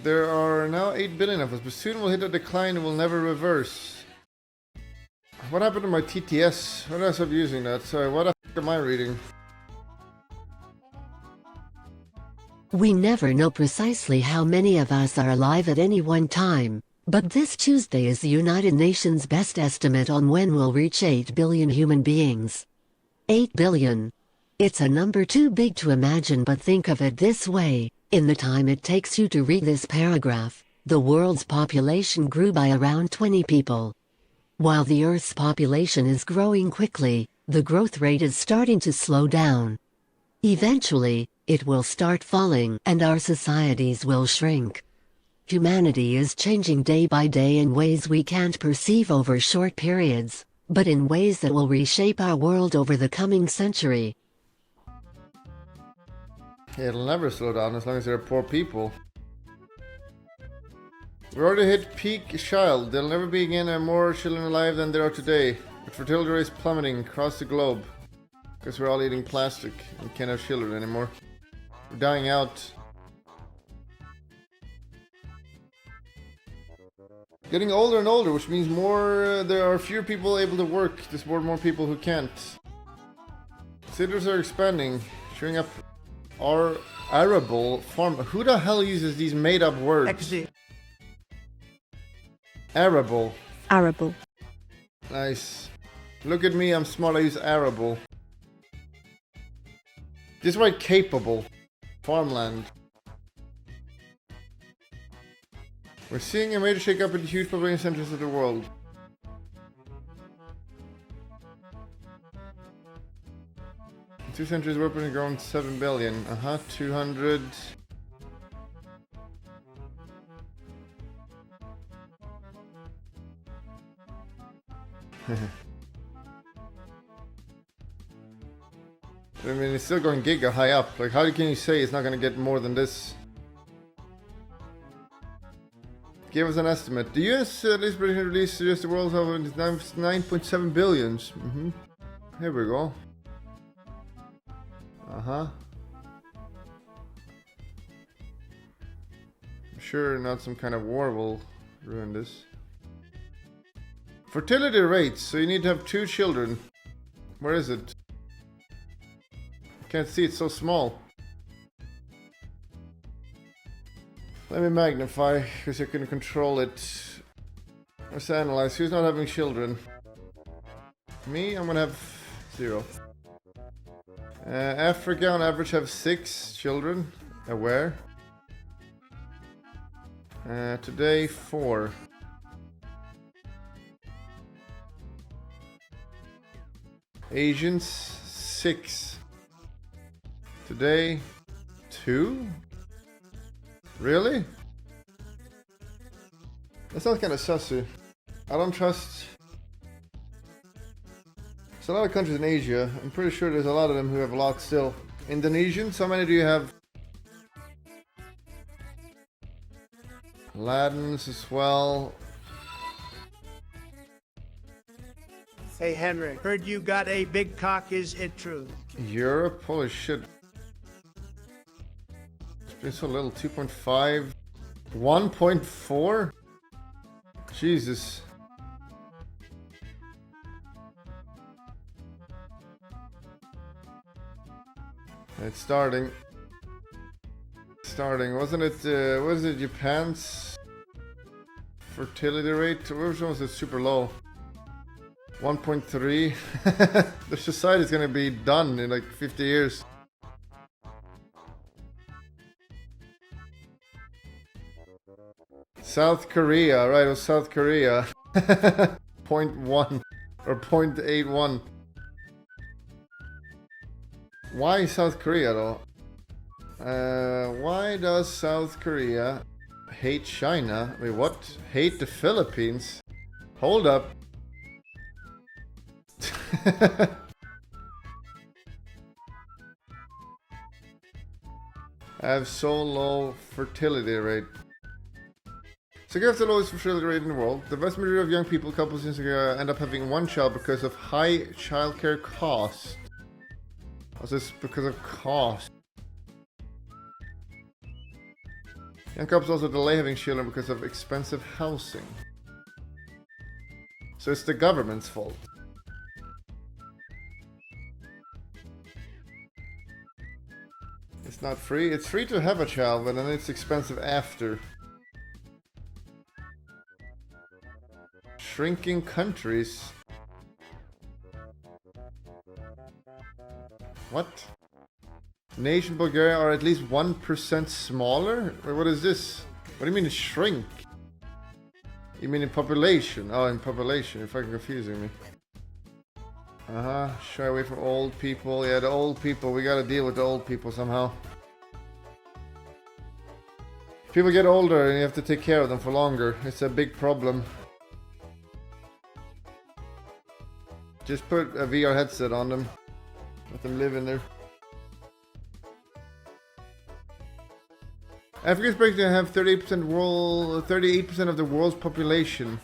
There are now 8 billion of us, but soon we'll hit a decline and will never reverse. What happened to my TTS? Why did I stop using that? Sorry, what the f am I reading? We never know precisely how many of us are alive at any one time, but this Tuesday is the United Nations' best estimate on when we'll reach 8 billion human beings. 8 billion. It's a number too big to imagine, but think of it this way. In the time it takes you to read this paragraph, the world's population grew by around 20 people. While the Earth's population is growing quickly, the growth rate is starting to slow down. Eventually, it will start falling and our societies will shrink. Humanity is changing day by day in ways we can't perceive over short periods, but in ways that will reshape our world over the coming century. Yeah, it'll never slow down as long as there are poor people. We already hit peak child. There'll never be again more children alive than there are today. But fertility rates plummeting across the globe. Because we're all eating plastic and can't have children anymore. We're dying out. Getting older and older, which means there are fewer people able to work to support more people who can't. Cities are expanding, showing up our arable farm. Who the hell uses these made-up words? Arable. Arable. Nice. Look at me, I'm smart, I use arable. This is right, capable. Farmland. We're seeing a major shake-up in the huge population centers of the world. In 2 centuries, we're opening grown 7 billion. 200. I mean, it's still going giga high up. Like, how can you say it's not going to get more than this? Give us an estimate. The US latest prediction release suggests the world have 9.7 billions. Here we go. I'm sure not some kind of war will ruin this. Fertility rates. So you need to have 2 children. Where is it? Can't see, it's so small. Let me magnify, because I can control it. Let's analyze. Who's not having children? Me? I'm gonna have 0. Africa on average have 6 children. Aware. Today 4. Asians 6. Today 2. Really? That sounds kind of sussy. I don't trust. There's a lot of countries in Asia. I'm pretty sure there's a lot of them who have a lot still. Indonesians, how many do you have? Ladins as well. Hey Henrik, heard you got a big cock, is it true? Europe? Holy shit. It's been so little. 2.5. 1.4? Jesus. It's starting. Wasn't it, was it Japan's fertility rate? Which one was it super low? 1.3. The society is gonna be done in like 50 years. South Korea, right, it was South Korea. 0.1 or 0.81. Why South Korea though? Why does South Korea hate China? Wait, what? Hate the Philippines? Hold up. Have so low fertility rate. So you have the lowest fertility rate in the world. The vast majority of young people, couples in Korea, end up having one child because of high childcare costs. Also, it's because of cost. Young couples also delay having children because of expensive housing. So it's the government's fault. It's not free. It's free to have a child, but then it's expensive after. Shrinking countries. What? Nation Bulgaria are at least 1% smaller? Wait, what is this? What do you mean shrink? You mean in population? Oh, in population. You're fucking confusing me. Shy away from old people. Yeah, the old people. We gotta deal with the old people somehow. People get older and you have to take care of them for longer. It's a big problem. Just put a VR headset on them. Let them live in there. Africa is expected to have 38% of the world's population.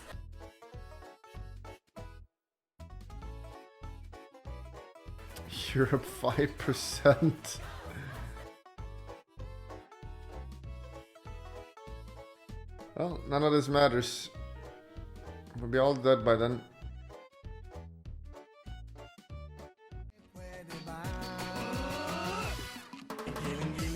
Europe 5%. Well, none of this matters. We'll be all dead by then. Giving you